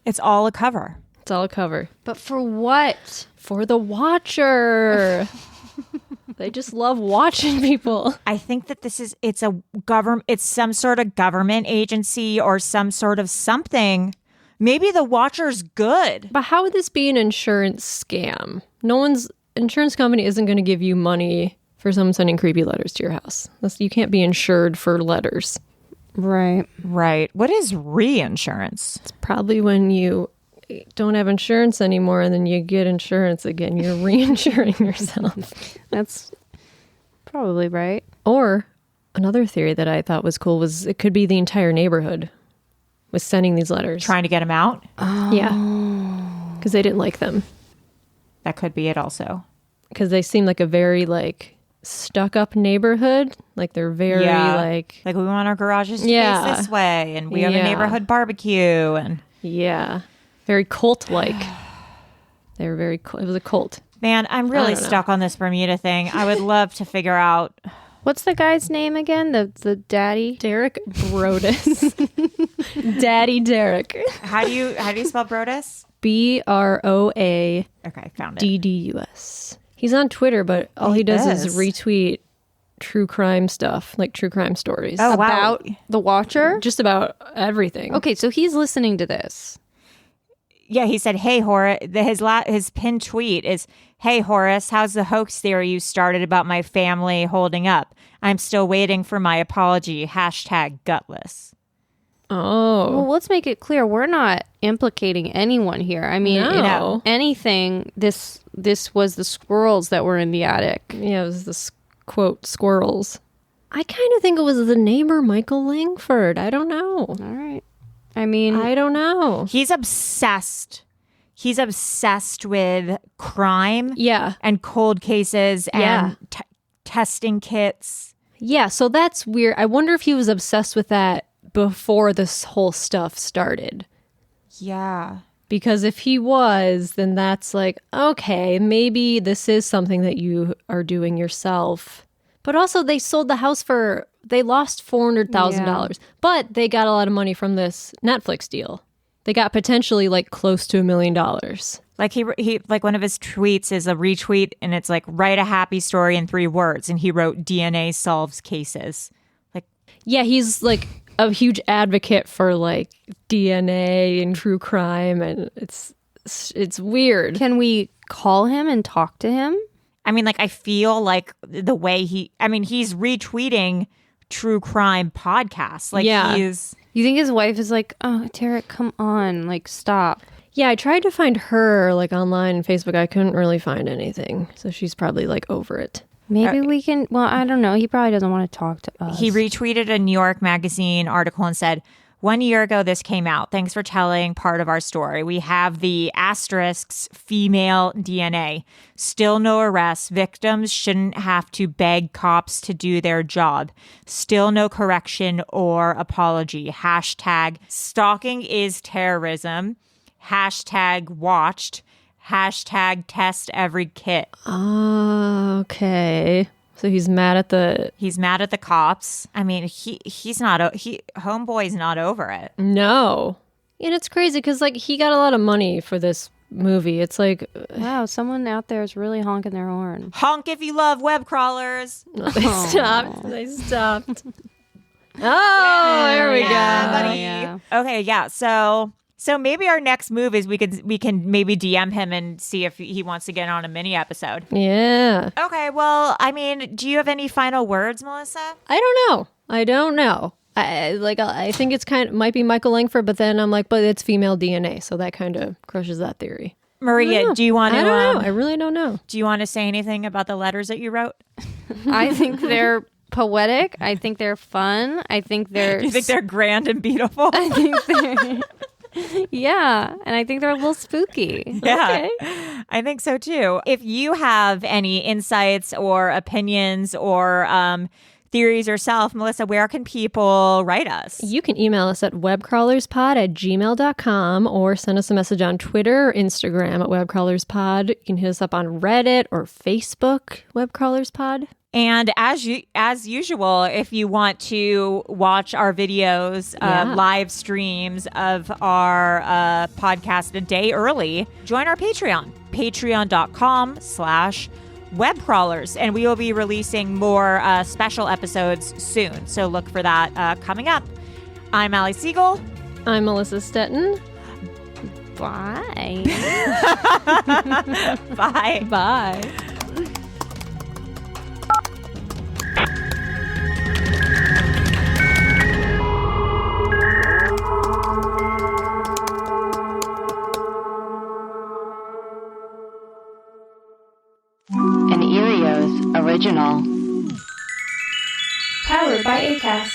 It's all a cover. It's all a cover. But for what? For the watcher. They just love watching people. I think that it's some sort of government agency or some sort of something. Maybe the watcher's good. But how would this be an insurance scam? Insurance company isn't going to give you money for someone sending creepy letters to your house. You can't be insured for letters. Right. Right. What is reinsurance? It's probably when you don't have insurance anymore and then you get insurance again. You're reinsuring yourself. That's probably right. Or another theory that I thought was cool was it could be the entire neighborhood was sending these letters. Trying to get him out? Yeah. Because they didn't like them. That could be it also. Because they seem like a very stuck up neighborhood. Like they're very like we want our garages to face this way and we have a neighborhood barbecue and very cult like. They were very it was a cult. Man, I'm really stuck on this Bermuda thing. I would love to figure out What's the guy's name again? The daddy? Derek Brodus. Daddy Derek. how do you spell Brodus? BROADDUS. Okay, found it. He's on Twitter, but all he does is. is retweet true crime stuff, like true crime stories. Oh, wow. About the watcher? Just about everything. Okay, so he's listening to this. Yeah, he said, "Hey Horace." His pinned tweet is, "Hey Horace, how's the hoax theory you started about my family holding up? I'm still waiting for my apology. #gutless." Oh. Well, let's make it clear. We're not implicating anyone here. I mean, No. if anything, this was the squirrels that were in the attic. Yeah, it was the quote, squirrels. I kind of think it was the neighbor, Michael Langford. I don't know. All right. I mean, I don't know. He's obsessed. he's obsessed with crime Yeah. and cold cases and testing kits. Yeah, so that's weird. I wonder if he was obsessed with that before this whole stuff started. Yeah. Because if he was, then that's like, okay, maybe this is something that you are doing yourself. But also, they sold the house they lost $400,000. But they got a lot of money from this Netflix deal. They got potentially like close to $1 million. Like he like one of his tweets is a retweet and it's like, write a happy story in 3 words. And he wrote DNA solves cases. Like, yeah, he's like a huge advocate for like DNA and true crime. And it's weird. Can we call him and talk to him? I mean, like, I feel like the way he's retweeting true crime podcasts. Like, Yeah. You think his wife is like, oh, Tarek, come on, like, stop. Yeah, I tried to find her like online on Facebook. I couldn't really find anything. So she's probably like over it. Maybe we can, well, I don't know. He probably doesn't want to talk to us. He retweeted a New York Magazine article and said, 1 year ago, this came out. Thanks for telling part of our story. We have the asterisks female DNA. Still no arrests. Victims shouldn't have to beg cops to do their job. Still no correction or apology. Hashtag stalking is terrorism. Hashtag watched. Hashtag test every kit. Okay. So he's mad at the cops. I mean, homeboy's not over it. No. And it's crazy because like he got a lot of money for this movie. It's like, wow, someone out there is really honking their horn. Honk if you love web crawlers. they stopped. They stopped. Oh, there we go. Buddy. Yeah. Okay, yeah. So maybe our next move is we can maybe DM him and see if he wants to get on a mini episode. Yeah. Okay, well, I mean, do you have any final words, Melissa? I don't know. I think it's might be Michael Langford, but then I'm like, but it's female DNA, so that kind of crushes that theory. Maria, do you want to? I don't know. I really don't know. Do you want to say anything about the letters that you wrote? I think they're poetic. I think they're fun. I think they're. Do you think they're grand and beautiful? I think they're. Yeah, and I think they're a little spooky. Yeah, okay. I think so too. If you have any insights or opinions or theories yourself, Melissa, where can people write us? You can email us at webcrawlerspod@gmail.com or send us a message on Twitter or Instagram at webcrawlerspod. You can hit us up on Reddit or Facebook, webcrawlerspod. And as usual, if you want to watch our videos, live streams of our podcast a day early, join our Patreon, patreon.com/webcrawlers. And we will be releasing more special episodes soon. So look for that coming up. I'm Allie Siegel. I'm Melissa Stetton. Bye. Bye. Bye. An Erios original. Powered by Acast.